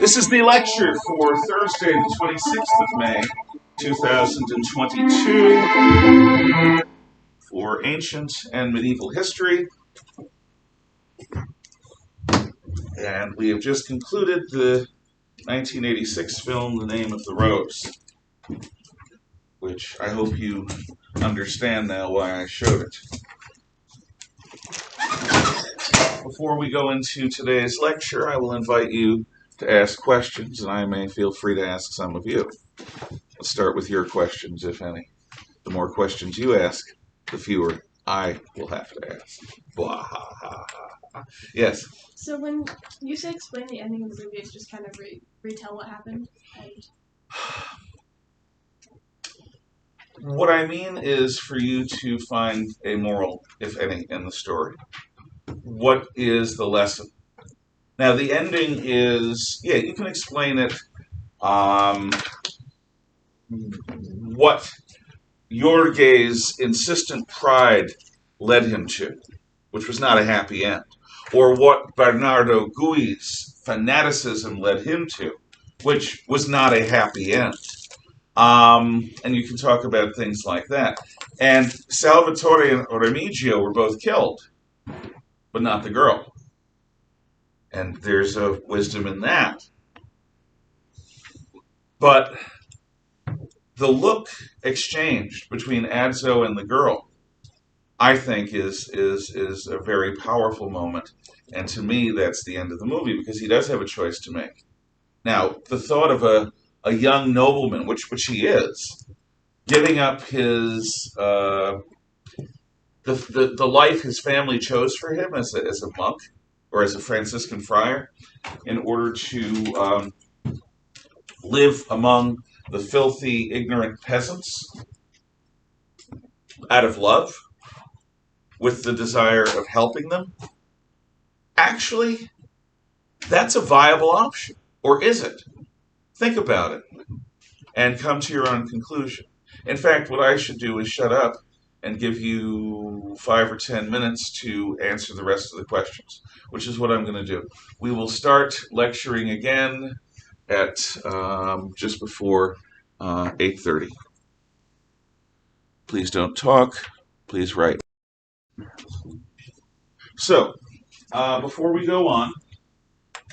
This is the lecture for Thursday, the 26th of May, 2022, for Ancient and Medieval History. And we have just concluded the 1986 film, The Name of the Rose, which I hope you understand now why I showed it. Before we go into today's lecture, I will invite you to ask questions, and I may feel free to ask some of you. Let's start with your questions, if any. The more questions you ask, the fewer I will have to ask. Blah, ha, ha, ha. Yes? So when you say explain the ending of the movie, it's just kind of retell what happened? What I mean is for you to find a moral, if any, in the story. What is the lesson? Now, the ending is, you can explain it, what Jorge's insistent pride led him to, which was not a happy end, or what Bernardo Gui's fanaticism led him to, which was not a happy end. And you can talk about things like that. And Salvatore and Remigio were both killed, but not the girl. And there's a wisdom in that. But the look exchanged between Adzo and the girl, I think, is a very powerful moment. And to me, that's the end of the movie, because he does have a choice to make. Now, the thought of a young nobleman, which he is, giving up his the life his family chose for him as a monk or as a Franciscan friar, in order to live among the filthy, ignorant peasants out of love, with the desire of helping them. Actually, that's a viable option. Or is it? Think about it and come to your own conclusion. In fact, what I should do is shut up and give you 5 or 10 minutes to answer the rest of the questions, which is what I'm going to do. We will start lecturing again at just before 8:30. Please don't talk. Please write. So, before we go on,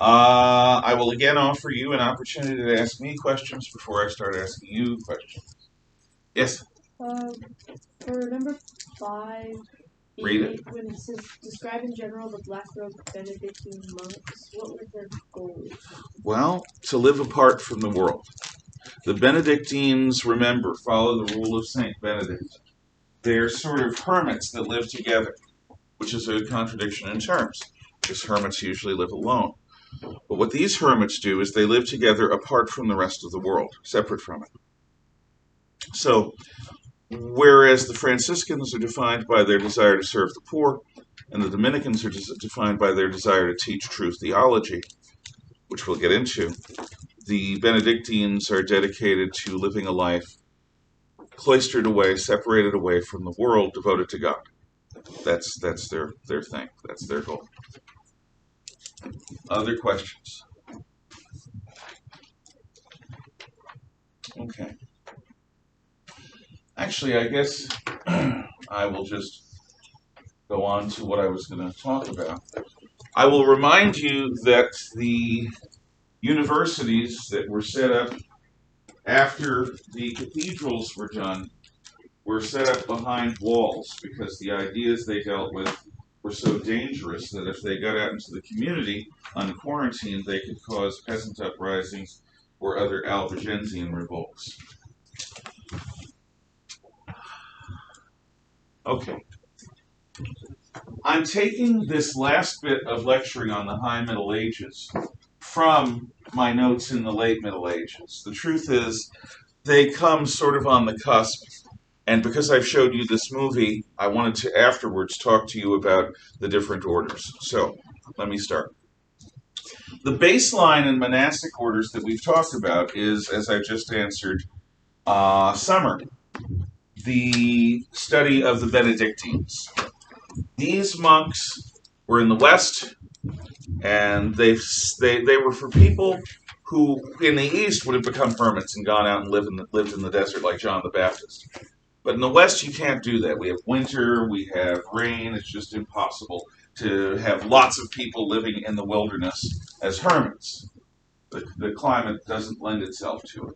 I will again offer you an opportunity to ask me questions before I start asking you questions. Yes? For number 5, Read it. when it says, describe in general the black-robed Benedictine monks, what were their goals? Well, to live apart from the world. The Benedictines, remember, follow the rule of Saint Benedict. They're sort of hermits that live together, which is a contradiction in terms, because hermits usually live alone. But what these hermits do is they live together apart from the rest of the world, separate from it. So, whereas the Franciscans are defined by their desire to serve the poor, and the Dominicans are defined by their desire to teach true theology, which we'll get into, the Benedictines are dedicated to living a life cloistered away, separated away from the world, devoted to God. That's their thing. That's their goal. Other questions? Okay. Actually, I guess I will just go on to what I was going to talk about. I will remind you that the universities that were set up after the cathedrals were done were set up behind walls, because the ideas they dealt with were so dangerous that if they got out into the community unquarantined, they could cause peasant uprisings or other Albigensian revolts. Okay. I'm taking this last bit of lecturing on the High Middle Ages from my notes in the Late Middle Ages. The truth is, they come sort of on the cusp. And because I've showed you this movie, I wanted to afterwards talk to you about the different orders. So, let me start. The baseline in monastic orders that we've talked about is, as I just answered, summer, the study of the Benedictines. These monks were in the West, and they were for people who in the East would have become hermits and gone out and lived in the desert like John the Baptist. But in the West, you can't do that. We have winter, we have rain. It's just impossible to have lots of people living in the wilderness as hermits. The climate doesn't lend itself to it.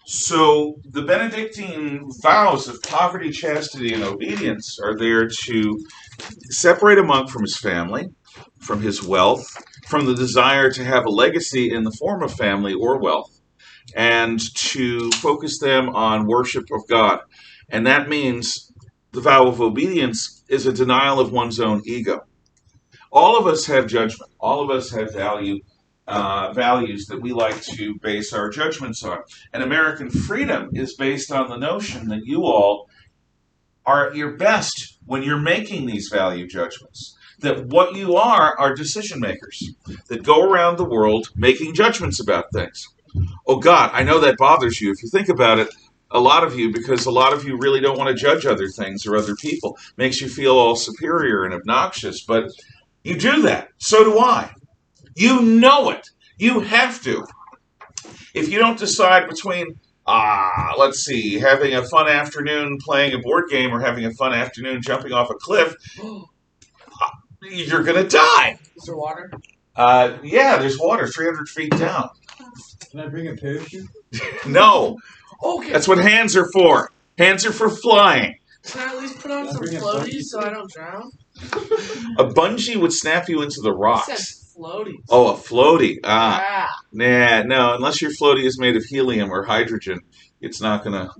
So the Benedictine vows of poverty, chastity, and obedience are there to separate a monk from his family, from his wealth, from the desire to have a legacy in the form of family or wealth, and to focus them on worship of God. And that means the vow of obedience is a denial of one's own ego. All of us have judgment. All of us have values that we like to base our judgments on. And American freedom is based on the notion that you all are at your best when you're making these value judgments. That what you are decision makers that go around the world making judgments about things. Oh God, I know that bothers you. If you think about it, a lot of you, because a lot of you really don't want to judge other things or other people, makes you feel all superior and obnoxious, but you do that. So do I. You know it. You have to. If you don't decide between, let's see, having a fun afternoon playing a board game or having a fun afternoon jumping off a cliff, you're going to die. Is there water? Yeah, there's water 300 feet down. Can I bring a parachute? No. Okay. That's what hands are for. Hands are for flying. Can I at least put on some floaties so I don't drown? A bungee would snap you into the It rocks. says floaties. Oh, a floaty. Yeah. Nah, no. Unless your floaty is made of helium or hydrogen, it's not gonna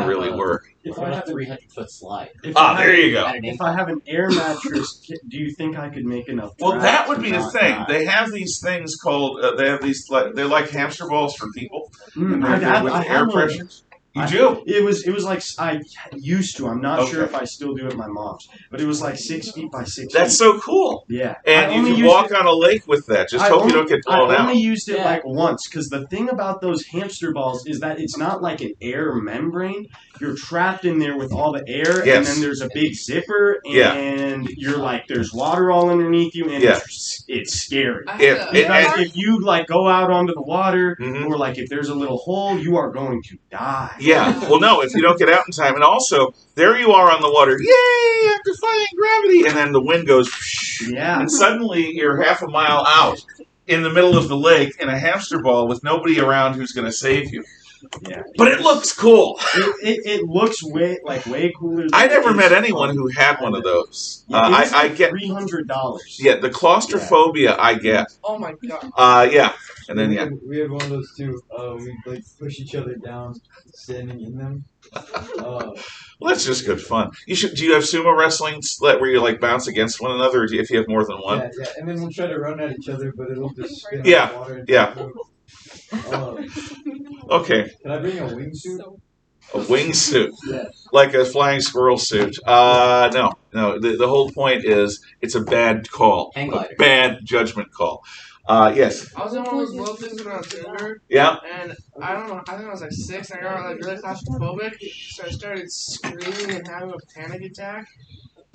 really work. If I have a 300-foot slide. There you go. If I have an air mattress, do you think I could make enough? Well, drag that would to be the not thing. die? They have these things called. They have these. They're like hamster balls for people. And I they're with have air one. pressures. You do. It was like I used to. I'm not sure Okay. if I still do at my mom's, but it was like 6 feet by 6 feet. That's so cool. Yeah. And I you only can used walk it- on a lake with that. Just hope you don't get blown I out. only used it Yeah. like once, because the thing about those hamster balls is that it's not like an air membrane. You're trapped in there with all the air, Yes. and then there's a big zipper, Yeah. and you're like, there's water all underneath you, and Yeah. it's scary. I had If- a- Because if you like go out onto the water, Mhm. or like if there's a little hole, you are going to die. Yeah. Well, no, if you don't get out in time. And also, there you are on the water. Yay! I'm defying gravity. And then the wind goes. Yeah. And suddenly you're half a mile out in the middle of the lake in a hamster ball with nobody around who's going to save you. Yeah. But it looks cool. It looks way cooler. I never It's met anyone fun. who had one of those. Yeah, it was I like get. $300. Yeah, the claustrophobia I get. Oh my god. Yeah. And then, yeah. We had one of those too. We like push each other down, standing in them. Well, that's just good fun. Do you have sumo wrestling where you like bounce against one another, or if you have more than one? Yeah, and then we'll try to run at each other, but it'll just spin out Yeah, water. And yeah. Okay, Can I bring a wingsuit? a wingsuit, Yeah. like a flying squirrel suit. No. The whole point is it's a bad call, Hang a glider. bad judgment call. Yes. I was in one of those little things when I was younger, Yeah. and I don't know, I think I was like 6, and I got like really claustrophobic, so I started screaming and having a panic attack.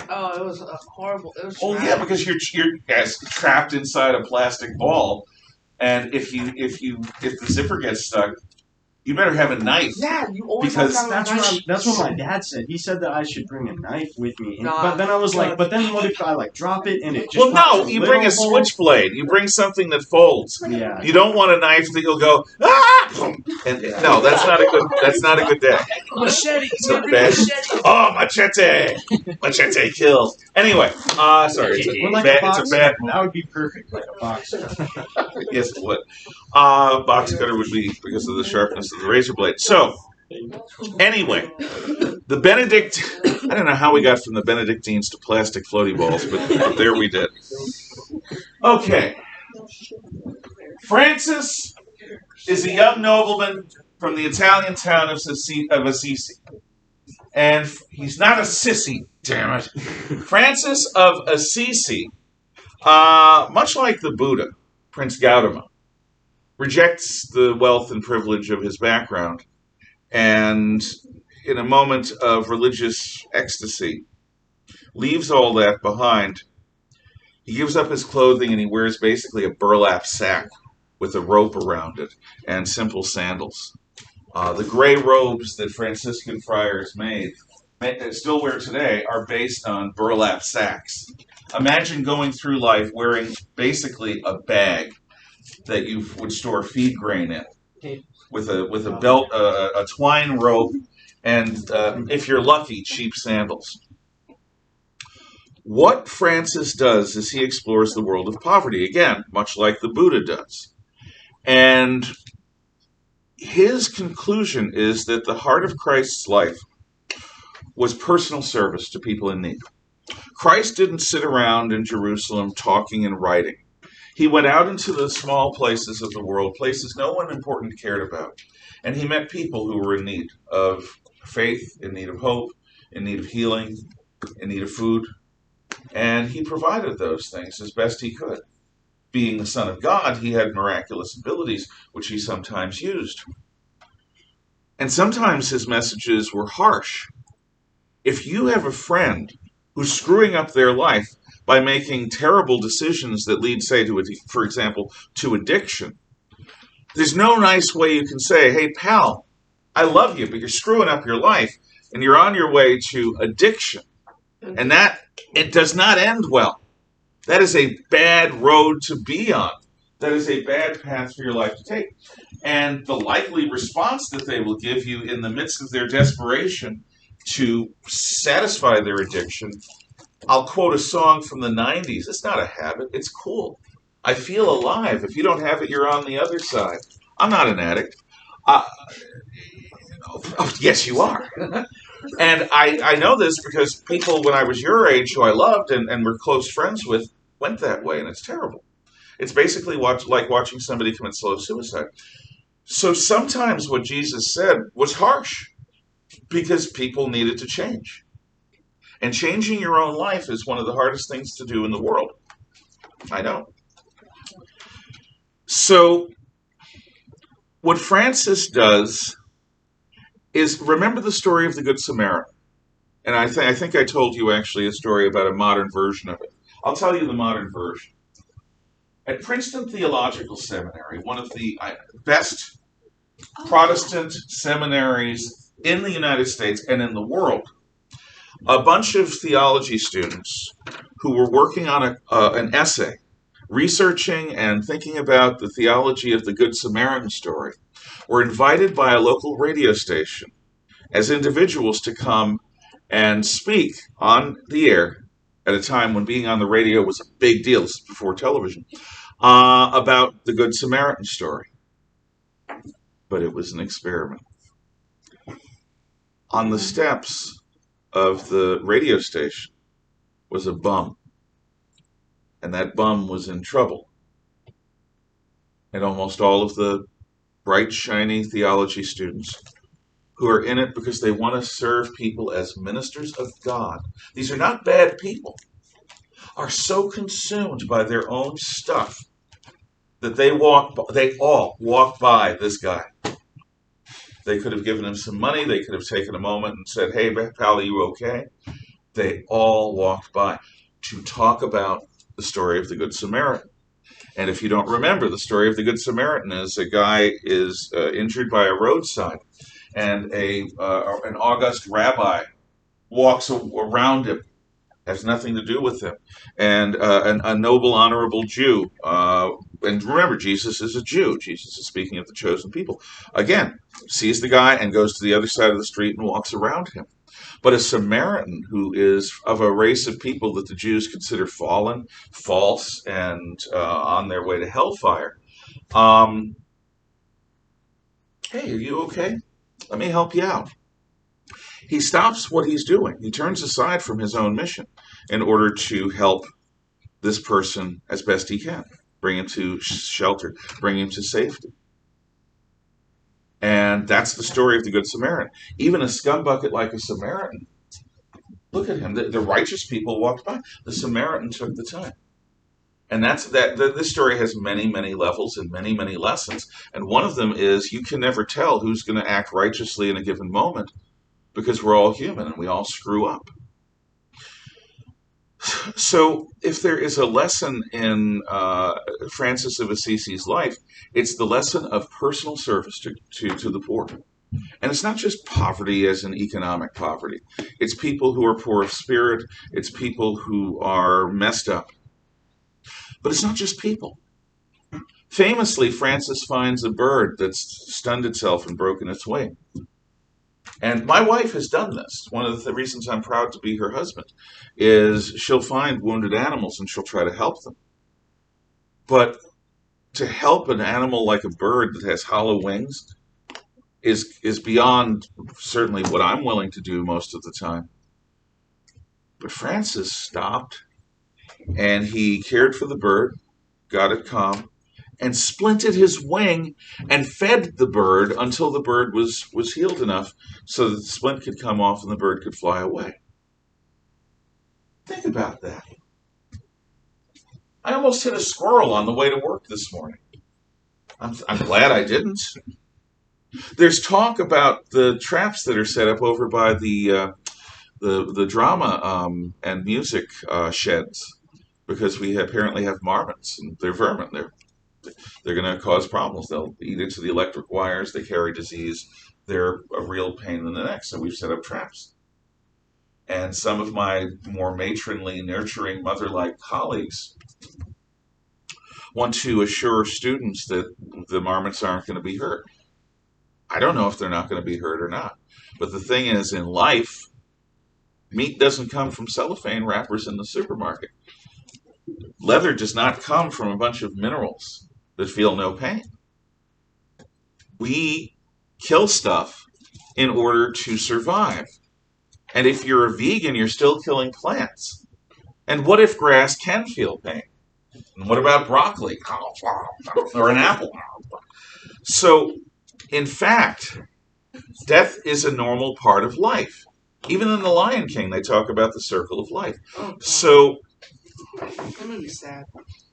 Oh, it was horrible. It was Oh yeah, traumatic. because you're trapped inside a plastic ball, and if the zipper gets stuck, you better have a knife. Yeah, you always Because have to have a knife. That's what my dad said. He said that I should bring a knife with me. And, Nah. but then I was like, but then what if I like drop it and it just Well, pops no, you bring a little hole? switchblade. You bring something that folds. Yeah. You don't want a knife that you'll go and no, that's not a good day. Machete. It's You a gotta bad. bring machete. Oh, machete kills. Anyway, sorry, Or like it's a boxer. bad. That would be perfect, like a boxer. Yes, it would. Box cutter would be because of the sharpness of the razor blade. So, anyway, the Benedict. I don't know how we got from the Benedictines to plastic floaty balls, but there we did. Okay. Francis is a young nobleman from the Italian town of Assisi. And he's not a sissy, damn it. Francis of Assisi, much like the Buddha, Prince Gautama, rejects the wealth and privilege of his background, and in a moment of religious ecstasy, leaves all that behind. He gives up his clothing and he wears basically a burlap sack. with a rope around it and simple sandals. The gray robes that Franciscan friars still wear today, are based on burlap sacks. Imagine going through life wearing basically a bag that you would store feed grain in, with a belt, a twine rope, and if you're lucky, cheap sandals. What Francis does is he explores the world of poverty, again, much like the Buddha does. And his conclusion is that the heart of Christ's life was personal service to people in need. Christ didn't sit around in Jerusalem talking and writing. He went out into the small places of the world, places no one important cared about, and he met people who were in need of faith, in need of hope, in need of healing, in need of food, and he provided those things as best he could. Being the Son of God, he had miraculous abilities, which he sometimes used. And sometimes his messages were harsh. If you have a friend who's screwing up their life by making terrible decisions that lead, say, for example, to addiction, there's no nice way you can say, hey, pal, I love you, but you're screwing up your life, and you're on your way to addiction. And that, it does not end well. That is a bad road to be on. That is a bad path for your life to take. And the likely response that they will give you in the midst of their desperation to satisfy their addiction, I'll quote a song from the 90s. It's not a habit. It's cool. I feel alive. If you don't have it, you're on the other side. I'm not an addict. Yes, you are. And I know this because people, when I was your age, who I loved and were close friends with, went that way, and it's terrible. It's basically like watching somebody commit slow suicide. So sometimes what Jesus said was harsh because people needed to change. And changing your own life is one of the hardest things to do in the world. I know. So what Francis does is remember the story of the Good Samaritan. And I think I told you actually a story about a modern version of it. I'll tell you the modern version. At Princeton Theological Seminary, one of the best Protestant seminaries in the United States and in the world, a bunch of theology students who were working on an essay, researching and thinking about the theology of the Good Samaritan story, were invited by a local radio station as individuals to come and speak on the air at a time when being on the radio was a big deal. This is before television, about the Good Samaritan story. But it was an experiment. On the steps of the radio station was a bum. And that bum was in trouble. And almost all of the bright, shiny theology students who are in it because they want to serve people as ministers of God, these are not bad people, are so consumed by their own stuff that they all walk by this guy. They could have given him some money. They could have taken a moment and said, hey, pal, are you okay? They all walked by to talk about the story of the Good Samaritan. And if you don't remember, the story of the Good Samaritan is a guy is injured by a roadside, and an august rabbi walks around him, has nothing to do with him, and a noble, honorable Jew. And remember, Jesus is a Jew. Jesus is speaking of the chosen people. Again, sees the guy and goes to the other side of the street and walks around him. But a Samaritan who is of a race of people that the Jews consider fallen, false, and on their way to hellfire. Hey, are you okay? Let me help you out. He stops what he's doing. He turns aside from his own mission in order to help this person as best he can. Bring him to shelter. Bring him to safety. And that's the story of the Good Samaritan. Even a scumbucket like a Samaritan, look at him. The righteous people walked by. The Samaritan took the time. And this story has many, many levels and many, many lessons. And one of them is you can never tell who's going to act righteously in a given moment because we're all human and we all screw up. So, if there is a lesson in Francis of Assisi's life, it's the lesson of personal service to the poor. And it's not just poverty as in economic poverty. It's people who are poor of spirit. It's people who are messed up. But it's not just people. Famously, Francis finds a bird that's stunned itself and broken its wing. And my wife has done this. One of the reasons I'm proud to be her husband is she'll find wounded animals and she'll try to help them. But to help an animal like a bird that has hollow wings is beyond certainly what I'm willing to do most of the time. But Francis stopped and he cared for the bird, got it calm, and splinted his wing and fed the bird until the bird was healed enough so that the splint could come off and the bird could fly away. Think about that. I almost hit a squirrel on the way to work this morning. I'm glad I didn't. There's talk about the traps that are set up over by the drama and music sheds, because we apparently have marmots and they're vermin. They're going to cause problems. They'll eat into the electric wires. They carry disease. They're a real pain in the neck. So we've set up traps. And some of my more matronly, nurturing, mother-like colleagues want to assure students that the marmots aren't going to be hurt. I don't know if they're not going to be hurt or not. But the thing is, in life, meat doesn't come from cellophane wrappers in the supermarket. Leather does not come from a bunch of minerals that feel no pain. We kill stuff in order to survive. And if you're a vegan, you're still killing plants. And what if grass can feel pain? And what about broccoli? Or an apple? So, in fact, death is a normal part of life. Even in The Lion King, they talk about the circle of life. So, That made me sad.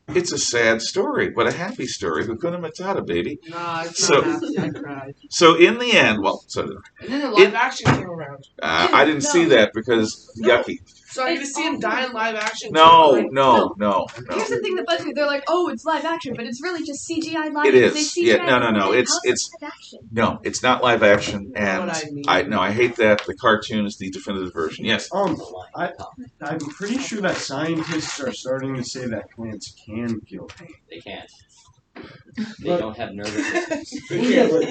it's a sad story, but a happy story. Hakuna Matata, baby. Nah, it's So- not happy. I cried. So in the end, And then the live action came around. I didn't see that because yucky. So I get to see him die in live action. No. Here's the thing that bugs me. They're like, oh, it's live action, but it's really just CGI live It action. is. They Yeah, CGI no. everything. It's live action. no, it's not live action, You know and what I mean. I hate that. The cartoon is the definitive version. Yes. I'm pretty sure that scientists are starting to say that plants can feel pain. They can't. They don't have nervous systems. Yeah, but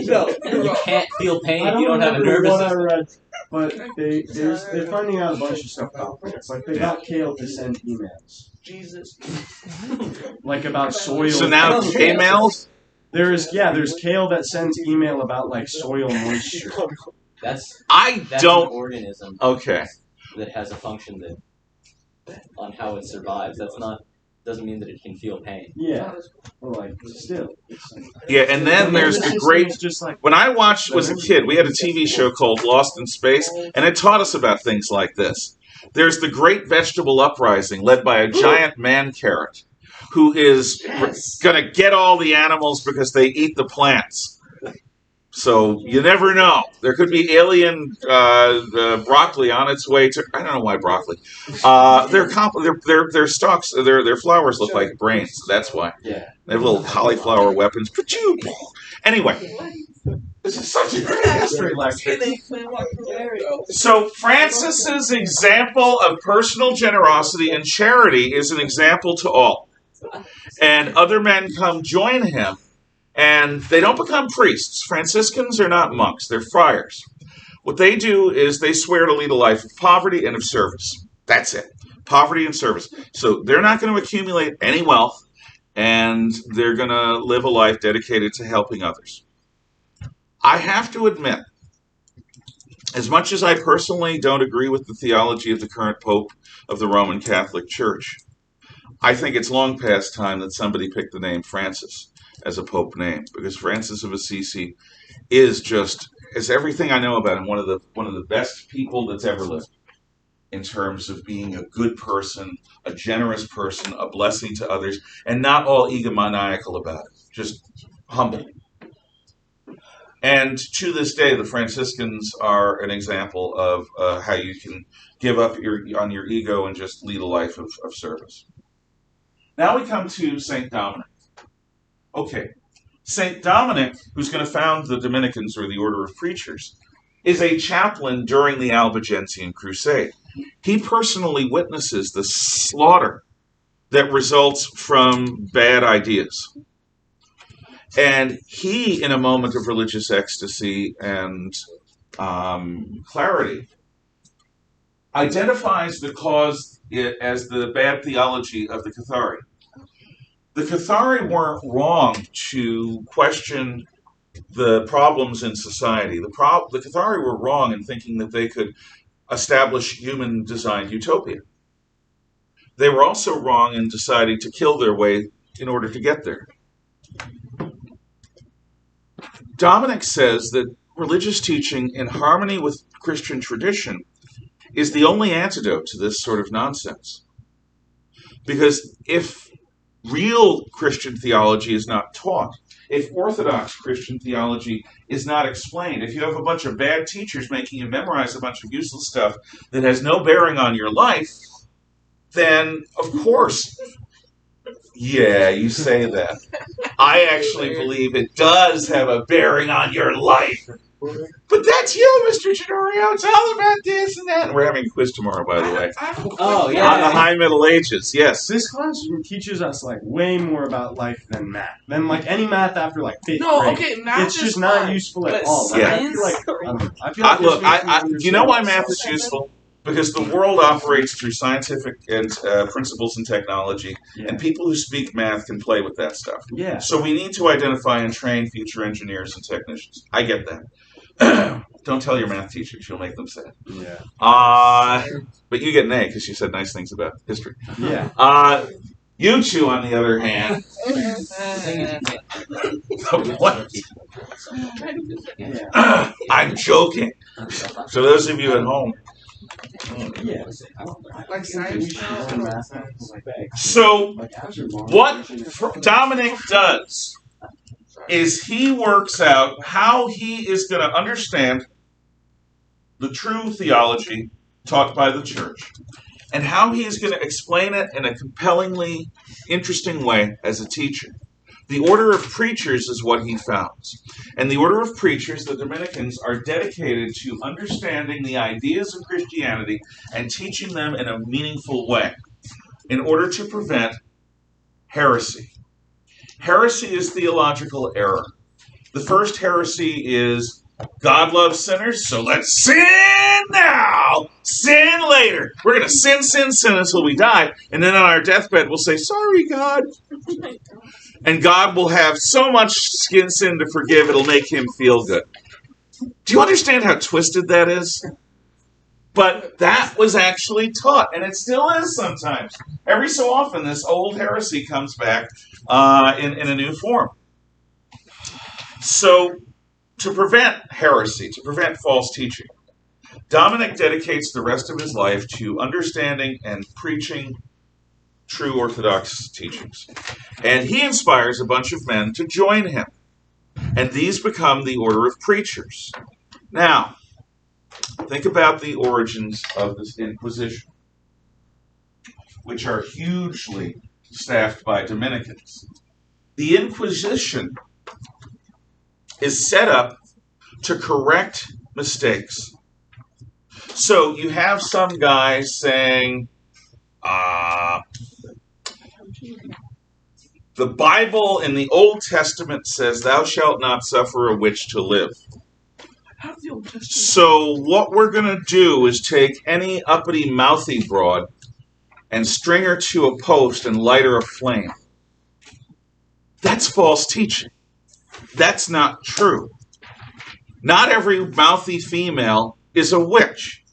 You can't feel pain I if you don't have a remember nervous what I system. read, but they're finding out a bunch of stuff about plants. Like they got Kale to send emails, Jesus. like about soil. So now K-mails? there's Kale that sends email about like soil moisture. That's I an don't. organism Okay. that has a function that on how it survives. That's not doesn't mean that it can feel pain. Yeah, well, like still. Yeah, and then there's the great. Just like When I watched was a kid, we had a TV show called Lost in Space, and it taught us about things like this. There's the Great Vegetable Uprising, led by a giant man carrot, who is going to get all the animals because they eat the plants. So you never know. There could be alien broccoli on its way to. I don't know why broccoli. Their stalks, their flowers look like brains. That's why. Yeah. They have little cauliflower weapons. Anyway, this is such a great history lecture. So Francis's example of personal generosity and charity is an example to all. And other men come join him, and they don't become priests. Franciscans are not monks, they're friars. What they do is they swear to lead a life of poverty and of service. That's it. Poverty and service. So they're not going to accumulate any wealth, and they're going to live a life dedicated to helping others. I have to admit, as much as I personally don't agree with the theology of the current Pope of the Roman Catholic Church, I think it's long past time that somebody picked the name Francis as a Pope name, because Francis of Assisi is just, as everything I know about him, one of the best people that's ever lived in terms of being a good person, a generous person, a blessing to others, and not all egomaniacal about it, just humble. And to this day, the Franciscans are an example of how you can give up on your ego and just lead a life of service. Now we come to St. Dominic. Okay, St. Dominic, who's going to found the Dominicans, or the Order of Preachers, is a chaplain during the Albigensian Crusade. He personally witnesses the slaughter that results from bad ideas. And he, in a moment of religious ecstasy and clarity, identifies the cause as the bad theology of the Cathari. The Cathari weren't wrong to question the problems in society. The Cathari were wrong in thinking that they could establish human-designed utopia. They were also wrong in deciding to kill their way in order to get there. Dominic says that religious teaching in harmony with Christian tradition is the only antidote to this sort of nonsense. Because if real Christian theology is not taught, if Orthodox Christian theology is not explained, if you have a bunch of bad teachers making you memorize a bunch of useless stuff that has no bearing on your life, then, of course, yeah, you say that. I actually believe it does have a bearing on your life. But that's you, Mr. Gennaro. It's all about this and that. We're having a quiz tomorrow, by the way. Oh, On yeah. the High Middle Ages, yes. This class teaches us like way more about life than math. Than like any math after like 5th No, grade. okay, math It's is just not fine. useful at But all. Like, I feel like, I feel like Look, this makes me you know why understand math is useful? Because the world operates through scientific and principles and technology, and people who speak math can play with that stuff. Yeah. So we need to identify and train future engineers and technicians. I get that. Don't tell your math teachers; you'll make them sad. Yeah. But you get an A because you said nice things about history. Yeah. You two, on the other hand, what? Yeah. I'm joking. So those of you at home. Yeah. Like science. So what Dominic does is he works out how he is going to understand the true theology taught by the church and how he is going to explain it in a compellingly interesting way as a teacher. The Order of Preachers is what he founds. And the Order of Preachers, the Dominicans, are dedicated to understanding the ideas of Christianity and teaching them in a meaningful way in order to prevent heresy. Heresy is theological error. The first heresy is God loves sinners, so let's sin now, sin later. We're going to sin until we die, and then on our deathbed we'll say, sorry, God. And God will have so much sin to forgive, it'll make him feel good. Do you understand how twisted that is? But that was actually taught, and it still is sometimes. Every so often, this old heresy comes back in a new form. So, to prevent heresy, to prevent false teaching, Dominic dedicates the rest of his life to understanding and preaching true Orthodox teachings. And he inspires a bunch of men to join him. And these become the Order of Preachers. Now, think about the origins of this Inquisition, which are hugely staffed by Dominicans. The Inquisition is set up to correct mistakes. So you have some guy saying, the Bible in the Old Testament says, thou shalt not suffer a witch to live. So what we're going to do is take any uppity mouthy broad and string her to a post and light her a flame. That's false teaching. That's not true. Not every mouthy female is a witch.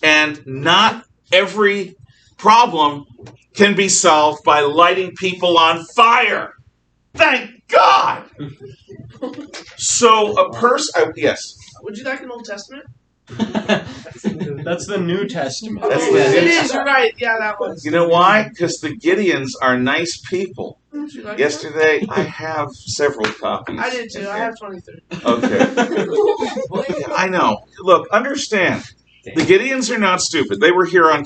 And not every problem can be solved by lighting people on fire. Thank God! So a person... yes? Would you like an Old Testament? That's the New Testament. That's Oh, the it New is. You're right. Yeah, that one. You know why? Because the Gideons are nice people. You like Yesterday, I have several copies. I did too. I have 23. Okay. I know. Look, understand. The Gideons are not stupid. They were here on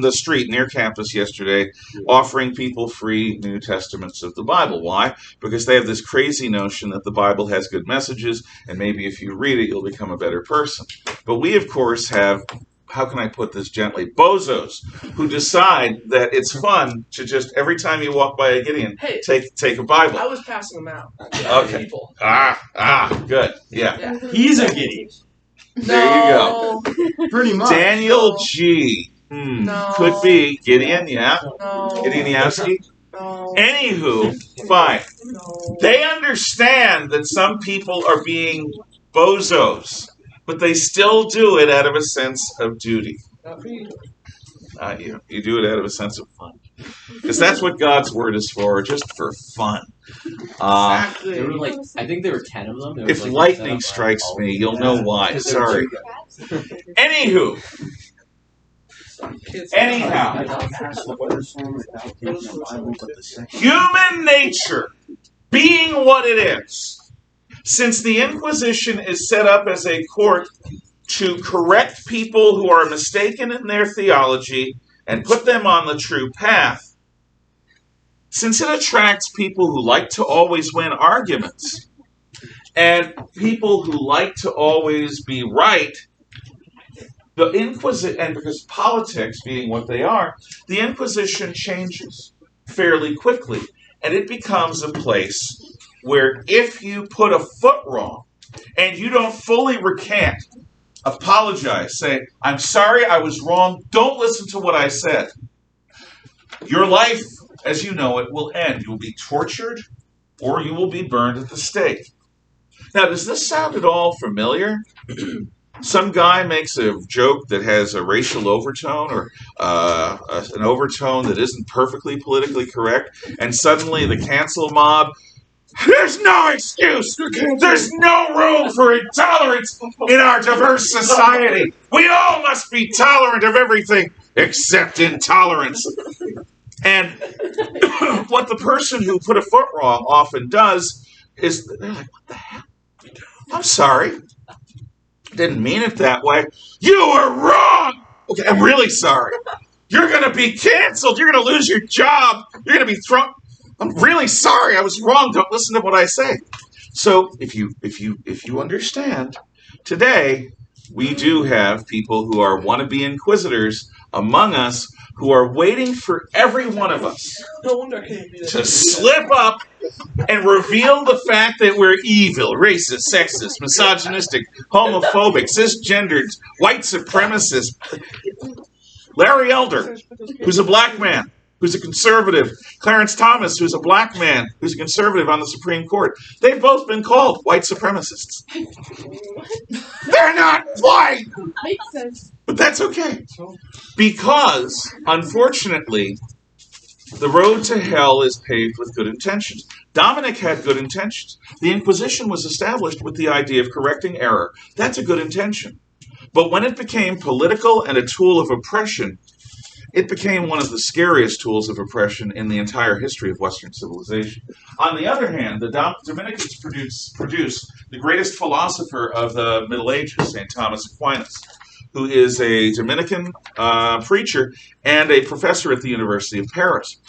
the street near campus yesterday offering people free New Testaments of the Bible. Why? Because they have this crazy notion that the Bible has good messages, and maybe if you read it, you'll become a better person. But we, of course, have, how can I put this gently, bozos who decide that it's fun to just, every time you walk by a Gideon, Hey, take a Bible. I was passing them out. Okay. Good. Yeah. He's a Gideon. There you go. Pretty much. Daniel G. No. Could be. Gideon, yeah. No. Gideonowski. No. Anywho, fine. No. They understand that some people are being bozos, but they still do it out of a sense of duty. Not for you. Not you. You do it out of a sense of fun. Because that's what God's word is for, just for fun. Exactly. There were like, I think there were 10 of them. There was, If like, lightning set up strikes all me, of you'll them. know why. Because there were Sorry. two guys. Anywho, Kids. anyhow, human nature being what it is, since the Inquisition is set up as a court to correct people who are mistaken in their theology and put them on the true path, since it attracts people who like to always win arguments and people who like to always be right, the Inquisition, and because politics being what they are, the Inquisition changes fairly quickly, and it becomes a place where if you put a foot wrong and you don't fully recant, apologize, say, I'm sorry, I was wrong, don't listen to what I said, your life, as you know it, will end. You will be tortured or you will be burned at the stake. Now, does this sound at all familiar? Some guy makes a joke that has a racial overtone or an overtone that isn't perfectly politically correct, and suddenly the cancel mob, there's no excuse! There's no room for intolerance in our diverse society! We all must be tolerant of everything except intolerance! And what the person who put a foot wrong often does is, they're like, what the hell? I'm sorry. Didn't mean it that way. You were wrong! Okay, I'm really sorry. You're going to be canceled. You're going to lose your job. You're going to be thrown. I'm really sorry. I was wrong. Don't listen to what I say. So if you understand, today we do have people who are wannabe inquisitors among us who are waiting for every one of us No wonder I can't be to slip up and reveal the fact that we're evil, racist, sexist, misogynistic, homophobic, cisgendered, white supremacist. Larry Elder, who's a black man, who's a conservative. Clarence Thomas, who's a black man, who's a conservative on the Supreme Court. They've both been called white supremacists. They're not white! Makes sense. But that's okay. Because, unfortunately, the road to hell is paved with good intentions. Dominic had good intentions. The Inquisition was established with the idea of correcting error. That's a good intention. But when it became political and a tool of oppression, it became one of the scariest tools of oppression in the entire history of Western civilization. On the other hand, the Dominicans produced the greatest philosopher of the Middle Ages, St. Thomas Aquinas, who is a Dominican preacher and a professor at the University of Paris.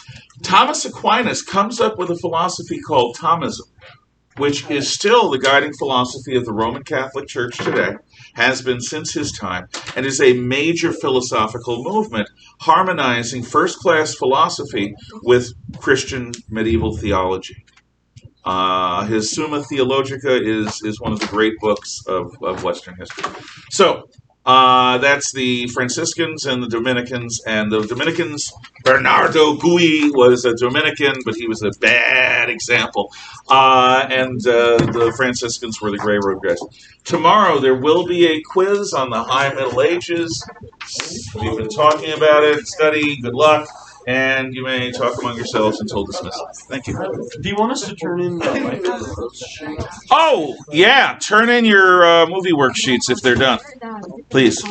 Thomas Aquinas comes up with a philosophy called Thomism, which is still the guiding philosophy of the Roman Catholic Church today, has been since his time, and is a major philosophical movement harmonizing first-class philosophy with Christian medieval theology. His Summa Theologica is one of the great books of Western history. So, that's the Franciscans and the Dominicans. And the Dominicans, Bernardo Gui was a Dominican, but he was a bad example. And the Franciscans were the Grey Road guys. Tomorrow there will be a quiz on the High Middle Ages. We've been talking about it. Study. Good luck. and you may talk among yourselves until dismissal. Thank you. Do you want us to turn in the Oh, yeah, turn in your movie worksheets if they're done, please.